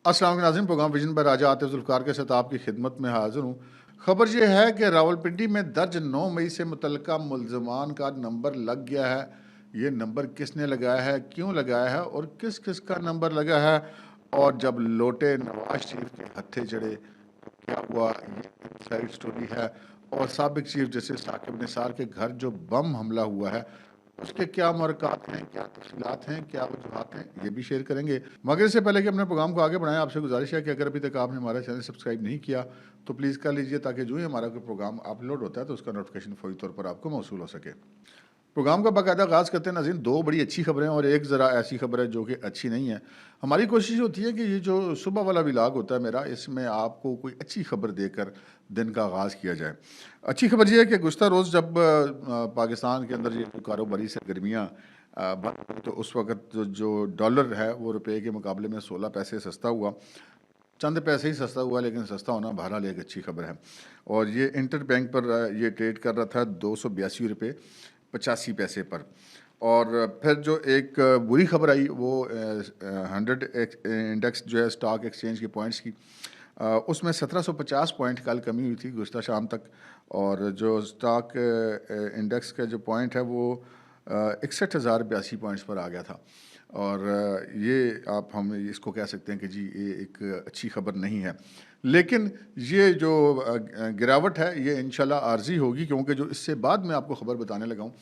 अस्सलाम वालेकुम नाज़रीन, प्रोग्राम विजन पर राजा आतिफ ज़ुल्फ़िकार के साथ आपकी खिदमत में हाज़िर हूँ। ख़बर यह है कि रावलपिंडी में दर्ज 9 मई से मुतल्लिका मुल्ज़मान का नंबर लग गया है। ये नंबर किसने लगाया है, क्यों लगाया है और किस किस का नंबर लगा है, और जब लौटे नवाज शरीफ के हत्थे चढ़े तो क्या हुआ, ये इनसाइड स्टोरी है। और साबिक चीफ जस्टिस साकिब निसार के घर जो बम हमला हुआ है उसके क्या मरक़ात हैं, क्या तफ़सीलात हैं, क्या वजूहात हैं, ये भी शेयर करेंगे। मगर इससे पहले कि अपने प्रोग्राम को आगे बढ़ाएं, आपसे गुजारिश है कि अगर अभी तक आपने हमारा चैनल सब्सक्राइब नहीं किया तो प्लीज़ कर लीजिए, ताकि जो ही हमारा कोई प्रोग्राम अपलोड होता है तो उसका नोटिफिकेशन फौरी तौर पर आपको मौसूल हो सके। प्रोग्राम का बाकायदा आगाज़ करते हैं नाज़रीन, दो बड़ी अच्छी खबरें और एक ज़रा ऐसी खबर है जो कि अच्छी नहीं है। हमारी कोशिश होती है कि ये जो सुबह वाला व्लॉग होता है मेरा, इसमें आपको कोई अच्छी खबर देकर दिन का आगाज़ किया जाए। अच्छी खबर ये है कि गुज़श्ता रोज़ जब पाकिस्तान के अंदर ये जो कारोबारी सरगर्मियाँ बंद हुई तो उस वक़्त जो डॉलर है वो रुपए के मुकाबले में 16 पैसे सस्ता हुआ। चंद पैसे ही सस्ता हुआ, लेकिन सस्ता होना बहरहाल एक अच्छी खबर है। और ये इंटर बैंक पर ये ट्रेड कर रहा था 282 रुपये 85 पैसे पर। और फिर जो एक बुरी खबर आई वो 100 इंडेक्स जो है स्टॉक एक्सचेंज के पॉइंट्स की, उसमें 1750 पॉइंट कल कमी हुई थी गुज़श्ता शाम तक। और जो स्टॉक इंडेक्स का जो पॉइंट है वो 61,082 पॉइंट्स पर आ गया था। और ये आप हम इसको कह सकते हैं कि जी ये एक अच्छी खबर नहीं है, लेकिन ये जो गिरावट है ये इंशाल्लाह आर्जी होगी, क्योंकि जो इससे बाद में आपको खबर बताने लगा हूँ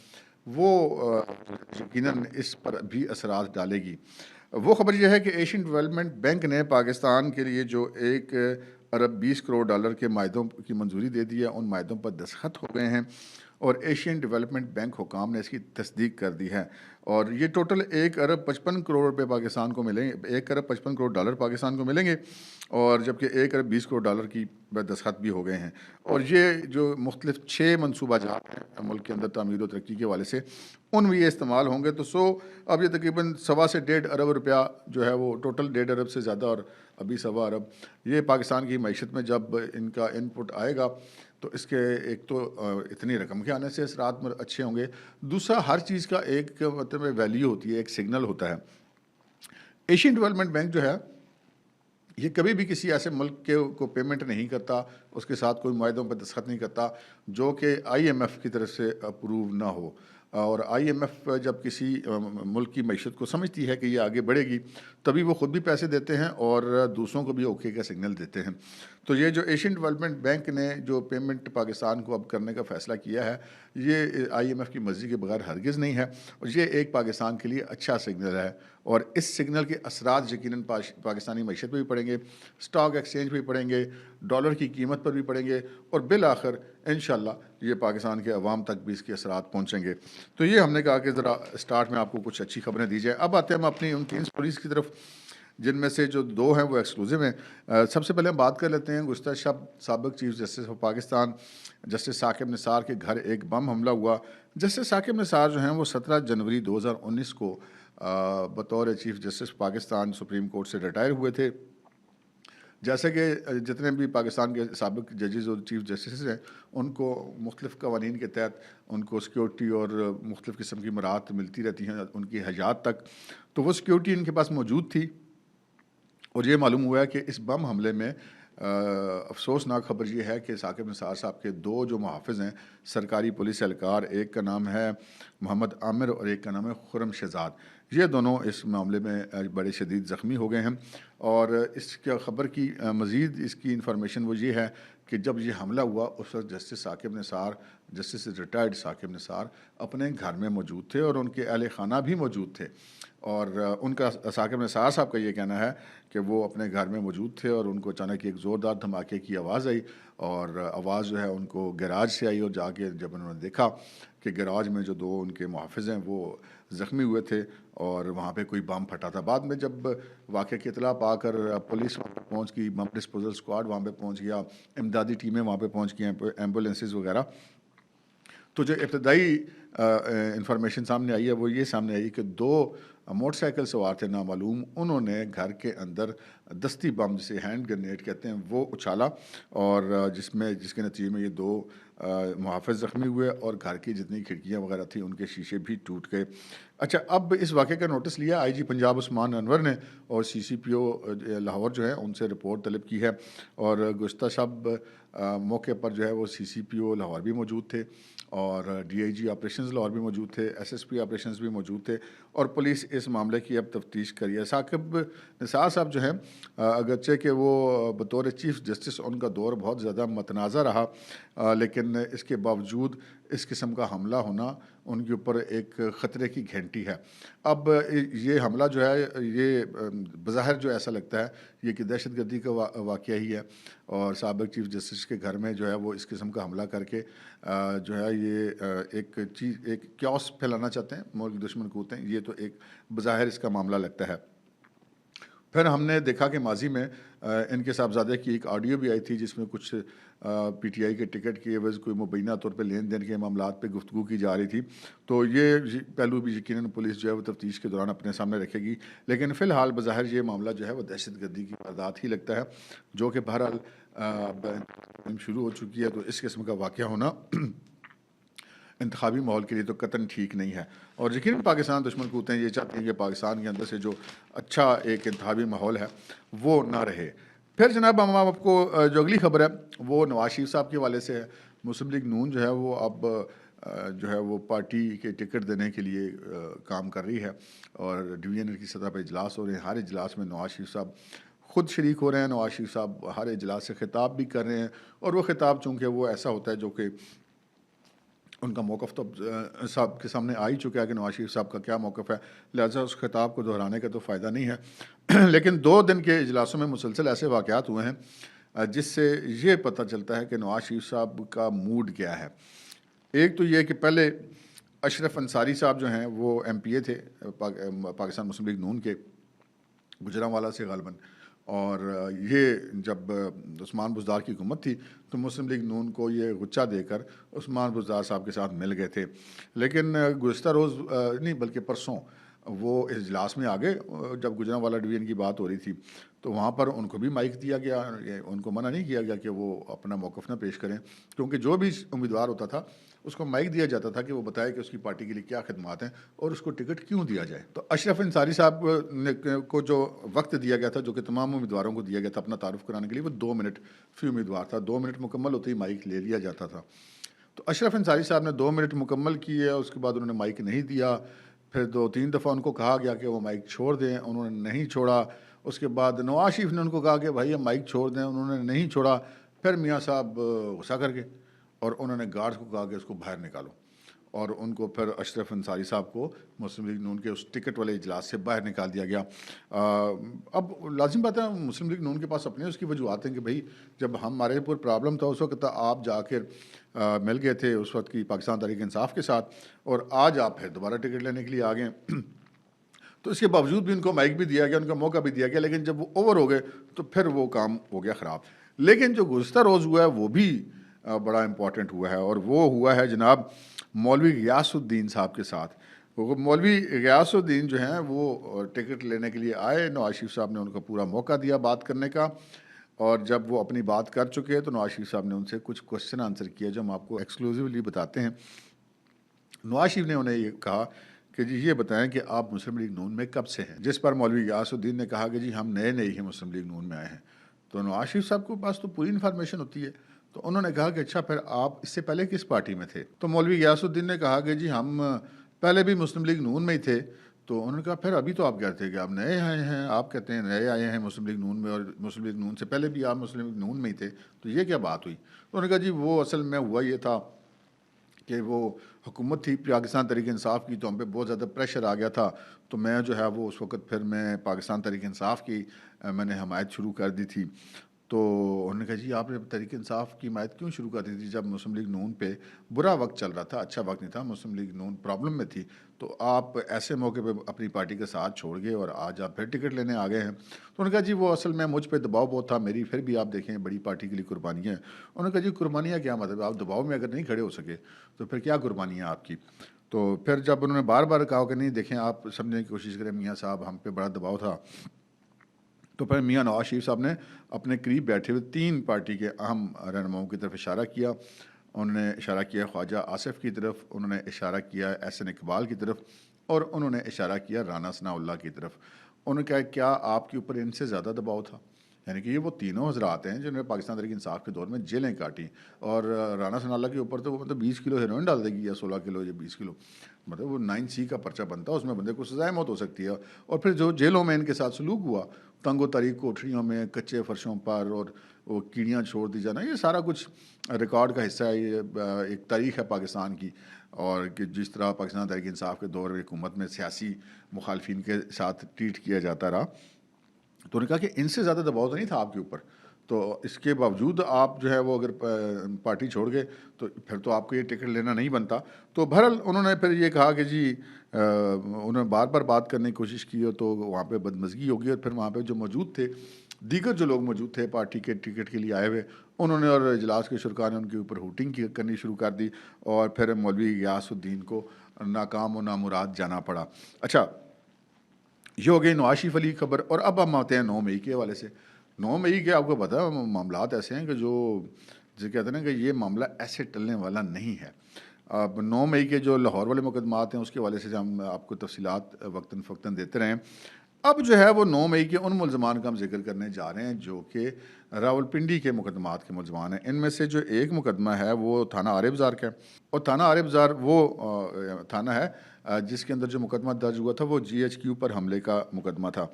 वो यकीनन इस पर भी असरात डालेगी। वो खबर यह है कि एशियन डेवलपमेंट बैंक ने पाकिस्तान के लिए जो 1 अरब 20 करोड़ डॉलर के मायदों की मंजूरी दे दी है, उन मायदों पर दस्तखत हो गए हैं और एशियन डेवलपमेंट बैंक हुकाम ने इसकी तस्दीक कर दी है। और ये टोटल 1 अरब 55 करोड़ रुपये पाकिस्तान को मिलेंगे, 1 अरब 55 करोड़ डॉलर पाकिस्तान को मिलेंगे, और जबकि 1 अरब 20 करोड़ डॉलर की दस्तखत भी हो गए हैं। और ये जो मुख्तलिफ 6 मनसूबा जहात हैं मुल्क के अंदर तामीर व तरक्की के हवाले से, उनमें ये इस्तेमाल होंगे। तो अब ये तकरीबन 1.25 से 1.5 अरब रुपया जो है वो टोटल 1.5 अरब से ज़्यादा, और अभी 1.25 अरब, ये पाकिस्तान की मईशत में जब इनका इनपुट आएगा तो इसके एक तो इतनी रकम के आने से असरात में अच्छे होंगे। दूसरा, हर चीज़ का एक मतलब वैल्यू होती है, एक सिग्नल होता है। एशियन डेवलपमेंट बैंक जो है ये कभी भी किसी ऐसे मुल्क के को पेमेंट नहीं करता, उसके साथ कोई मुआहदों पर दस्तखत नहीं करता जो कि IMF की तरफ से अप्रूव ना हो। और IMF जब किसी मुल्क की मईशत को समझती है कि ये आगे बढ़ेगी, तभी वो ख़ुद भी पैसे देते हैं और दूसरों को भी ओके का सिग्नल देते हैं। तो ये जो एशियन डेवलपमेंट बैंक ने जो पेमेंट पाकिस्तान को अब करने का फ़ैसला किया है, ये IMF की मर्ज़ी के बगैर हरगिज़ नहीं है, और ये एक पाकिस्तान के लिए अच्छा सिग्नल है। और इस सिग्नल के असरात यकीनन पाकिस्तानी मईशत पर भी पड़ेंगे, स्टॉक एक्सचेंज पर भी पड़ेंगे, डॉलर की कीमत पर भी पड़ेंगे, और बिल आखिर इंशाल्लाह ये पाकिस्तान के अवाम तक भी इसके असरात पहुँचेंगे। तो ये हमने कहा कि ज़रा स्टार्ट में आपको कुछ अच्छी खबरें दी जाए। अब आते हैं हम अपनी उन 3 स्टोरीज़ की तरफ, जिनमें से जो 2 हैं वो एक्सक्लूसिव हैं। सबसे पहले हम बात कर लेते हैं गुज़श्ता शब साबिक chief justice of Pakistan justice Saqib Nisar के घर एक बम हमला हुआ। जस्टिस साकिब निसार जो हैं वो 17 जनवरी 2019 को बतौर chief justice Pakistan supreme court से रिटायर हुए थे। जैसे कि जितने भी पाकिस्तान के साबिक जजेस और चीफ जस्टिस हैं, उनको मुख्तलिफ़ कवानीन के तहत उनको सिक्योरिटी और मुख्तलिफ़ किस्म की मराहत मिलती रहती हैं उनकी हयात तक। तो वो सिक्योरिटी इनके पास मौजूद थी, और ये मालूम हुआ है कि इस बम हमले में अफसोसनाक खबर ये है कि साकिब निसार साहब के 2 जो मुहाफ़िज़ हैं सरकारी पुलिस एहलकार, एक का नाम है मोहम्मद आमिर और एक का नाम है खुर्रम शहज़ाद, ये दोनों इस मामले में बड़े शदीद ज़ख्मी हो गए हैं। और इसका ख़बर की मज़ीद इसकी इन्फॉर्मेशन वो ये है कि जब ये हमला हुआ उस वक्त justice Saqib Nisar, justice retired Saqib Nisar अपने घर में मौजूद थे और उनके अहल खाना भी मौजूद थे। और उनका साकिब निसार साहब का ये कहना है कि वो अपने घर में मौजूद थे और उनको अचानक एक ज़ोरदार धमाके की आवाज़ आई, और आवाज़ जो है उनको गैराज से आई, और जाके जब उन्होंने देखा कि गैराज में जो 2 उनके मुहाफ़िज़ हैं वो ज़ख्मी हुए थे और वहाँ पे कोई बम फटा था। बाद में जब वाक़े की इत्तला पाकर पुलिस वहाँ पर पहुँच गई, बम डिस्पोजल स्क्वाड वहाँ पे पहुँच गया, इमदादी टीमें वहाँ पे पहुँच गई, एम्बुलेंसेस वगैरह, तो जो इब्तदाई इंफॉर्मेशन सामने आई है वो ये सामने आई कि 2 मोटरसाइकिल सवार थे नामालूम, उन्होंने घर के अंदर दस्ती बम, जिसे हैंड ग्रेनेड कहते हैं, वो उछाला, और जिसके नतीजे में ये 2 मुहाफ़िज़ ज़ख्मी हुए और घर की जितनी खिड़कियाँ वगैरह थी उनके शीशे भी टूट गए। अच्छा, अब इस वाक़े का नोटिस लिया आईजी पंजाब उस्मान अनवर ने और सीसीपीओ लाहौर जो है उनसे रिपोर्ट तलब की है। और गुज़श्ता शब मौके पर जो है वो सीसीपीओ लाहौर भी मौजूद थे और डीआईजी ऑपरेशंस लाहौर भी मौजूद थे, एसएसपी ऑपरेशंस भी मौजूद थे और पुलिस इस मामले की अब तफ्तीश कर रही है। साकिब निसार साहब जो हैं, अगरचे कि वो बतौर चीफ जस्टिस उनका दौर बहुत ज़्यादा मतनाज़ा रहा, लेकिन इसके बावजूद इस किस्म का हमला होना उनके ऊपर एक ख़तरे की घंटी है। अब ये हमला जो है ये बज़ाहिर जो ऐसा लगता है ये कि दहशतगर्दी का वाक़या ही है और साबिक़ चीफ जस्टिस के घर में जो है वो इस किस्म का हमला करके जो है ये एक क्यास फैलाना चाहते हैं, मुल्क दुश्मन को होते हैं। ये तो एक बज़ाहिर इसका मामला लगता है। फिर हमने देखा कि माजी में इनके साहबजादे की एक ऑडियो भी आई थी जिसमें कुछ पीटीआई के टिकट की एवज़ कोई मुबैना तौर पे लेन देन के मामलात पे गुफ्तगू की जा रही थी। तो ये पहलू भी यकीनन पुलिस जो है वो तफ्तीश के दौरान अपने सामने रखेगी, लेकिन फ़िलहाल बज़ाहिर ये मामला जो है वो दहशतगर्दी की वारदात ही लगता है, जो कि बहरहाल अब शुरू हो चुकी है। तो इस किस्म का वाक़या होना इंतखाबी माहौल के लिए तो कतन ठीक नहीं है और यकीनन पाकिस्तान दुश्मन कूतें ये चाहते हैं कि पाकिस्तान के अंदर से जो अच्छा एक इंतखाबी माहौल है वो ना रहे। फिर जनाब हम आपको जो अगली खबर है वो नवाज शरीफ साहब के हवाले से है। मुस्लिम लीग नून जो है वो अब जो है वो पार्टी के टिकट देने के लिए काम कर रही है और डिवीजनल की सतह पर इजलास हो रहे हैं। हर इजलास में नवाज शरीफ साहब खुद शरीक हो रहे हैं। नवाज शरीफ साहब हर इजलास से खिताब भी कर रहे हैं और वो खिताब चूँकि वो ऐसा होता है जो कि उनका मौक़िफ़ तो साहब के सामने आ ही चुका है कि नवाज शरीफ साहब का क्या मौक़िफ़ है, लिहाजा उस खिताब को दोहराने का तो फ़ायदा नहीं है। लेकिन 2 दिन के इजलासों में मुसलसल ऐसे वाक़यात हुए हैं जिससे ये पता चलता है कि नवाज शरीफ साहब का मूड क्या है। एक तो ये कि पहले अशरफ अंसारी साहब जो हैं वो एमपीए थे पाकिस्तान मुस्लिम लीग नून के, गुजरांवाला से ग़ालिबन। और ये जब उस्मान बुज़दार की हुकूमत थी तो मुस्लिम लीग नून को ये गुच्छा देकर उस्मान बुज़दार साहब के साथ मिल गए थे। लेकिन गुज़श्ता रोज़ नहीं बल्कि परसों वो इजलास में आ गए जब गुजरांवाला डिवीज़न की बात हो रही थी तो वहाँ पर उनको भी माइक दिया गया। उनको मना नहीं किया गया कि वो अपना मौक़िफ़ ना पेश करें, क्योंकि जो भी उम्मीदवार होता था उसको माइक दिया जाता था कि वो बताए कि उसकी पार्टी के लिए क्या खिदमात हैं और उसको टिकट क्यों दिया जाए। तो अशरफ अंसारी साहब को जो वक्त दिया गया था, जो कि तमाम उम्मीदवारों को दिया गया था अपना तारुफ कराने के लिए, वो 2 मिनट फी उम्मीदवार था। 2 मिनट मुकम्मल होते ही माइक ले लिया जाता था। तो अशरफ अंसारी साहब ने 2 मिनट मुकम्मल किए, उसके बाद उन्होंने माइक नहीं दिया। फिर 2-3 दफ़ा उनको कहा गया कि वो माइक छोड़ दें, उन्होंने नहीं छोड़ा। उसके बाद नवाज शरीफ ने उनको कहा कि भाई ये माइक छोड़ दें, उन्होंने नहीं छोड़ा। फिर मियाँ साहब गुस्सा कर गए और उन्होंने गार्ड्स को कहा कि उसको बाहर निकालो और उनको फिर अशरफ अंसारी साहब को मुस्लिम लीग नून के उस टिकट वाले इजलास से बाहर निकाल दिया गया। अब लाजिम बात है मुस्लिम लीग नून के पास अपने उसकी वजूहत हैं कि भाई जब हमारे ऊपर प्रॉब्लम था उस वक्त आप जाकर मिल गए थे उस वक्त की पाकिस्तान तहरीक इंसाफ के साथ और आज आप फिर दोबारा टिकट लेने के लिए आ गए। तो इसके बावजूद भी उनको माइक भी दिया गया, उनका मौका भी दिया गया, लेकिन जब वो ओवर हो गए तो फिर वो काम हो गया ख़राब। लेकिन जो गुज़श्ता रोज़ हुआ है वो भी बड़ा इम्पॉर्टेंट हुआ है और वो हुआ है जनाब मौलवी गियासुद्दीन साहब के साथ। वो मौलवी गियासुद्दीन जो हैं वो टिकट लेने के लिए आए, नवाज शरीफ साहब ने उनको पूरा मौका दिया बात करने का और जब वो अपनी बात कर चुके हैं तो नवाज शरीफ साहब ने उनसे कुछ क्वेश्चन आंसर किया जो हम आपको एक्सक्लूसिवली बताते हैं। नवाज शरीफ ने उन्हें ये कहा कि जी ये बताएं कि आप मुस्लिम लीग नून में कब से हैं, जिस पर मौलवी गियासुद्दीन ने कहा कि जी हम नए नए ही मुस्लिम लीग नून में आए हैं। तो नवाज शरीफ साहब के पास तो पूरी इन्फॉर्मेशन होती है, तो उन्होंने कहा कि अच्छा फिर आप इससे पहले किस पार्टी में थे। तो मौलवी गियासुद्दीन ने कहा कि जी हम पहले भी मुस्लिम लीग नून में ही थे। तो उन्होंने कहा फिर अभी तो आप कहते हैं कि आप नए आए हैं, आप कहते हैं नए आए हैं मुस्लिम लीग नून में और मुस्लिम लीग नून से पहले भी आप मुस्लिम लीग नून में ही थे, तो ये क्या बात हुई। तो उन्होंने कहा जी वो असल में हुआ ये था कि वो हुकूमत थी पाकिस्तान तहरीक इंसाफ की, तो हम पे बहुत ज़्यादा प्रेशर आ गया था। तो मैं जो है वो उस वक़्त फिर मैं पाकिस्तान तहरीक इंसाफ की मैंने हमायत शुरू कर दी थी। तो उन्होंने कहा जी आपने तहरीक इंसाफ की हिमायत क्यों शुरू कर दी थी जब मुस्लिम लीग नून पे बुरा वक्त चल रहा था, अच्छा वक्त नहीं था, मुस्लिम लीग नून प्रॉब्लम में थी। तो आप ऐसे मौके पे अपनी पार्टी का साथ छोड़ गए और आज आप फिर टिकट लेने आ गए हैं। तो उन्होंने कहा जी वो असल में मुझ पे दबाव बहुत था, मेरी फिर भी आप देखें बड़ी पार्टी के लिए कुर्बानियाँ हैं। उन्होंने कहा जी कुर्बानियाँ क्या मतलब, आप दबाव में अगर नहीं खड़े हो सके तो फिर क्या कुर्बानियाँ आपकी। तो फिर जब उन्होंने बार बार कहा कि नहीं देखें आप समझने की कोशिश करें मियाँ साहब हम पे बड़ा दबाव था, तो फिर मियाँ नवाज शरीफ साहब ने अपने करीब बैठे हुए 3 पार्टी के अहम रहनुमाओं की तरफ इशारा किया उन्होंने इशारा किया ख्वाजा आसिफ की तरफ, उन्होंने इशारा किया एहसन इकबाल की तरफ, और उन्होंने इशारा किया राना सनाउल्लाह की तरफ। उन्होंने कहा क्या आपके ऊपर इनसे ज़्यादा दबाव था? यानी कि ये वो तीनों हजरात हैं जिन्होंने पाकिस्तान तहरीक इंसाफ के दौर में जेलें काटी, और राना सनाउल्लाह के ऊपर तो वो मतलब 20 किलो हेरोइन डाल देगी, या 16 किलो या 20 किलो, मतलब वो 9C का पर्चा बनता है, उसमें बंदे को सजाए मौत हो सकती है। और फिर जो जेलों में इनके साथ सलूक हुआ, तंगो तारीख कोठरियों में, कच्चे फर्शों पर, और वो कीड़ियाँ छोड़ दी जाना, ये सारा कुछ रिकॉर्ड का हिस्सा है। ये एक तारीख है पाकिस्तान की, और कि जिस तरह पाकिस्तान तहरीक इंसाफ के दौर में हुकूमत में सियासी मुखालफिन के साथ ट्रीट किया जाता रहा। तो उन्होंने कहा कि इनसे ज़्यादा दबाव तो नहीं था आपके ऊपर, तो इसके बावजूद आप जो है वो अगर पार्टी छोड़ गए तो फिर तो आपको ये टिकट लेना नहीं बनता। तो बहरहाल उन्होंने फिर ये कहा कि जी उन्होंने बार बार बात करने की कोशिश की, तो वहाँ पे बदमज़गी होगी, और फिर वहाँ पे जो मौजूद थे, दीगर जो लोग मौजूद थे पार्टी के टिकट के लिए आए हुए, उन्होंने और इजलास के शुरा ने उनके ऊपर हुटिंग करनी शुरू कर दी, और फिर मौलवी गियासुद्दीन को नाकाम व नामुराद जाना पड़ा। अच्छा, ये हो गई नवाज शरीफ वाली खबर। और अब हम आते हैं 9 मई के हवाले से। 9 मई के आपको पता है मामलात ऐसे हैं कि जो कहते हैं ना कि ये मामला ऐसे टलने वाला नहीं है। अब 9 मई के जो लाहौर वाले मुकदमात हैं उसके हवाले से हम आपको तफसीलात वक्तन फ़क्तन देते रहें। अब जो है वो 9 मई के उन मुलजमान का हम जिक्र करने जा रहे हैं जो कि रावलपिंडी के मुकदमात के मुलजमान हैं। इनमें से जो एक मुकदमा है वो थाना आरे बाज़ार का है, और थाना आरे बाज़ार वो थाना है जिसके अंदर जो मुकदमा दर्ज हुआ था वो GHQ पर हमले का मुकदमा था।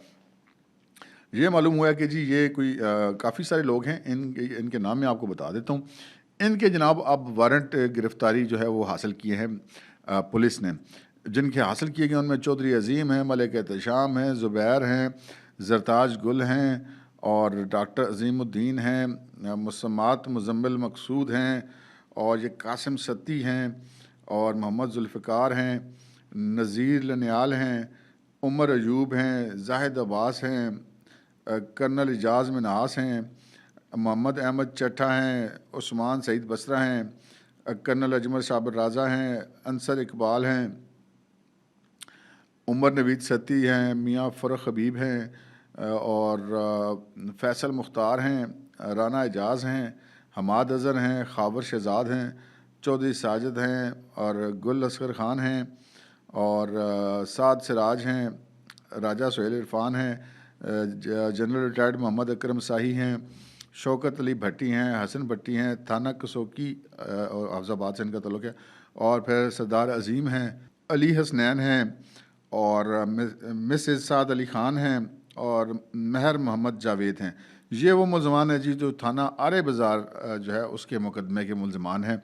ये मालूम हुआ कि जी ये कोई काफ़ी सारे लोग हैं, इनके नाम मैं आपको बता देता हूँ। इनके जनाब अब वारंट गिरफ्तारी जो है वो हासिल किए हैं पुलिस ने। जिनके हासिल किए गए उनमें चौधरी अजीम हैं, मलिक एहतशाम हैं, ज़ुबैर हैं, ज़रताज गुल हैं, और डॉक्टर अजीमुद्दीन हैं, मुसम्मात मुजम्मिल मकसूद हैं, और ये कासिम सत्ती हैं, और मोहम्मद जुल्फ़िकार हैं, नज़ीर लनियाल हैं, उमर अयूब हैं, जाहिद अब्बास हैं, कर्नल एजाज मिन्हास हैं, मोहम्मद अहमद चट्ठा हैं, उस्मान सईद बसरा हैं, कर्नल अजमल साबिर राजा हैं, अंसर इकबाल हैं, उमर नवीद सत्ती हैं, मियाँ फ़रख हबीब हैं, और फैसल मुख्तार हैं, राना एजाज हैं, हमाद अज़हर हैं, खावर शहजाद हैं, चौधरी साजिद हैं, और गुल असगर ख़ान हैं, और साद सिराज हैं, राजा सोहेल इरफान हैं, जनरल रिटायर्ड मोहम्मद अकरम शाही हैं, शौकत अली भट्टी हैं, हसन भट्टी हैं, थाना कसोकी और हाफजाबाद से इनका तल्लुक़ है, और फिर सरदार अजीम हैं, अली हसनैन हैं, और मिसेस साद अली ख़ान हैं, और महर मोहम्मद जावेद हैं। ये वो मुलजमान हैं जी जो थाना आरे बाज़ार जो है उसके मुकदमे के मुलजमान हैं।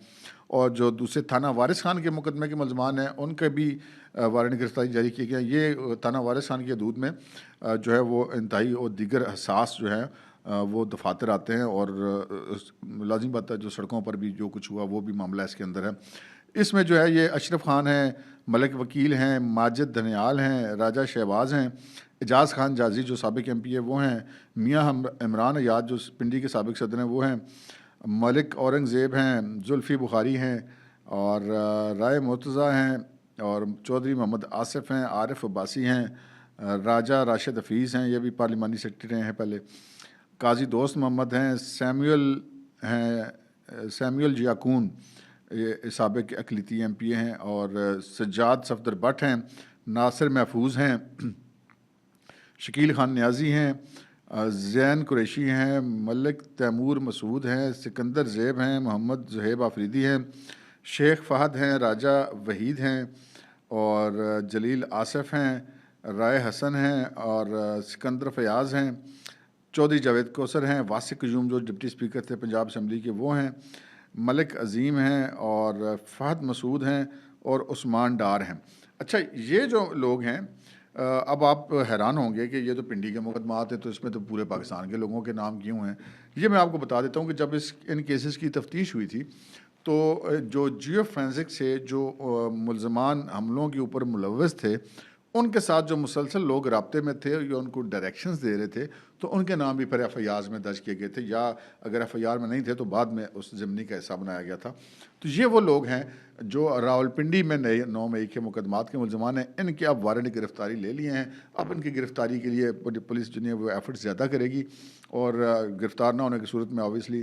और जो दूसरे थाना वारिस खान के मुकदमे के मुलजमान हैं उनके भी वारंट गिरफ्तारी जारी किए गए। ये थाना वारिस खान की हदूद में जो है वो इंतहाई और दीगर हसास जो है वो दफातर आते हैं, और लाजिम बात है जो सड़कों पर भी जो कुछ हुआ वो भी मामला इसके अंदर है। इसमें जो है ये अशरफ खान हैं, मलिक वकील हैं, माजिद धनियाल हैं, राजा शहबाज हैं, एजाज खान जाजी जो साबिक MP है वो हैं, मियाँ इमरान अयाद जो पिंडी के साबिक सदर हैं वो हैं, मलिक औरंगज़ेब हैं, जुल्फ़ी बुखारी हैं, और राय मुर्तज़ा हैं, और चौधरी मोहम्मद आसिफ हैं, आरिफ अब्बासी हैं, राजा राशिद हफीज़ हैं, ये भी पार्लिमानी सेक्रेटरी रहे हैं पहले, काजी दोस्त मोहम्मद हैं, सैमुअल जियाकून ये साबिक अकलीती MP हैं, और सज्जाद सफदर भट्ट हैं, नासिर महफूज हैं, शकील खान न्याजी हैं, ज़ैन कुरैशी हैं, मलिक तैमूर मसूद हैं, सिकंदर ज़ेब हैं, मोहम्मद ज़ुहैब आफरीदी हैं, शेख फ़हद हैं, राजा वहीद हैं, और जलील आसिफ हैं, राय हसन हैं, और सिकंदर फयाज़ हैं, चौधरी जावेद कौसर हैं, वासिक क़यूम जो डिप्टी स्पीकर थे पंजाब असम्बली के वो हैं, मलिक अजीम हैं, और फ़हद मसूद हैं, और उस्मान डार हैं। अच्छा, ये जो लोग हैं अब आप हैरान होंगे कि ये तो पिंडी के मुकदमात हैं तो इसमें तो पूरे पाकिस्तान के लोगों के नाम क्यों हैं। ये मैं आपको बता देता हूँ कि जब इन केसेस की तफ्तीश हुई थी तो जो जियो फोरेंसिक से जो मुलजमान हमलों के ऊपर मुलव्वस थे उनके साथ जो मुसलसल लोग राब्ते में थे या उनको डायरेक्शंस दे रहे थे, तो उनके नाम भी फिर एफआईआर्स में दर्ज किए गए थे, या अगर एफआईआर में नहीं थे तो बाद में उस ज़िमनी का हिस्सा बनाया गया था। तो ये वो लोग हैं जो रावलपिंडी में नए 9 मई के मुकदमात के मुलजमान हैं। इनके अब वारंट गिरफ्तारी ले लिए हैं। अब इनकी गिरफ्तारी के लिए पुलिस जो है वो एफर्ट्स ज़्यादा करेगी, और गिरफ्तार ना होने की सूरत में ऑब्वियसली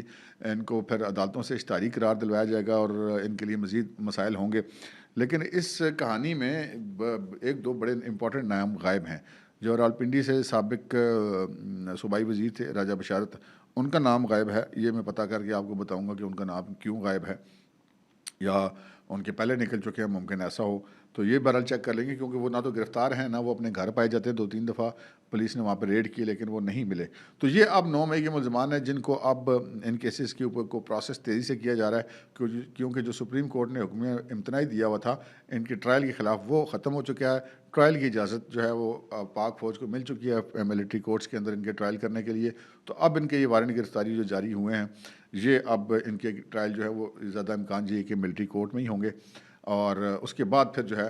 इनको फिर अदालतों से इश्तारी करार दिलवाया जाएगा और इनके लिए मज़ीद मसाइल होंगे। लेकिन इस कहानी में एक दो बड़े इंपॉर्टेंट नाम गायब हैं। जो रावलपिंडी से साबिक सूबाई वज़ीर थे राजा बशारत, उनका नाम गायब है। ये मैं पता करके आपको बताऊंगा कि उनका नाम क्यों गायब है, या उनके पहले निकल चुके हैं, मुमकिन ऐसा हो। तो ये बहरहाल चेक कर लेंगे, क्योंकि वो ना तो गिरफ़्तार हैं, ना वो अपने घर पाए जाते हैं। 2-3 दफ़ा पुलिस ने वहाँ पर रेड की, लेकिन वो नहीं मिले। तो ये अब 9 मई के मुलज़मान हैं, जिनको अब इन केसेस के ऊपर को प्रोसेस तेज़ी से किया जा रहा है, क्योंकि जो सुप्रीम कोर्ट ने हुक्म इम्तनाई दिया हुआ था इनके ट्रायल के ख़िलाफ़, वो ख़त्म हो चुका है। ट्रायल की इजाज़त जो है वो पाक फ़ौज को मिल चुकी है मिलिट्री कोर्ट्स के अंदर इनके ट्रायल करने के लिए। तो अब इनके ये वारंट गिरफ़्तारी जो जारी हुए हैं, ये अब इनके ट्रायल जो है वो ज़्यादा इम्कान ये है कि मिलिट्री कोर्ट में ही होंगे, और उसके बाद फिर जो है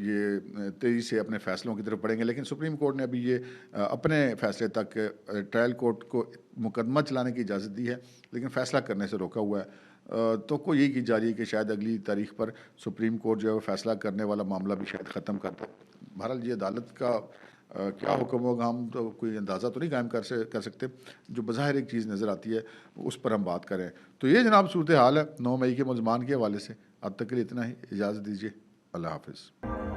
ये तेज़ी से अपने फ़ैसलों की तरफ बढ़ेंगे। लेकिन सुप्रीम कोर्ट ने अभी ये अपने फ़ैसले तक ट्रायल कोर्ट को मुकदमा चलाने की इजाज़त दी है, लेकिन फ़ैसला करने से रोका हुआ है। तो कोई यही की जा रही है कि शायद अगली तारीख पर सुप्रीम कोर्ट जो है वो फ़ैसला करने वाला मामला भी शायद ख़त्म कर दे। बहरहाल ये अदालत का क्या हुक्म होगा, हम तो कोई अंदाज़ा तो नहीं कायम कर सकते। जो बज़ाहिर एक चीज़ नज़र आती है उस पर हम बात करें। तो ये जनाब सूरत हाल है 9 मई के मुलज़मान के हवाले से। अब तक के लिए इतना ही, इजाज़त दीजिए। अल्लाह हाफ़िज़।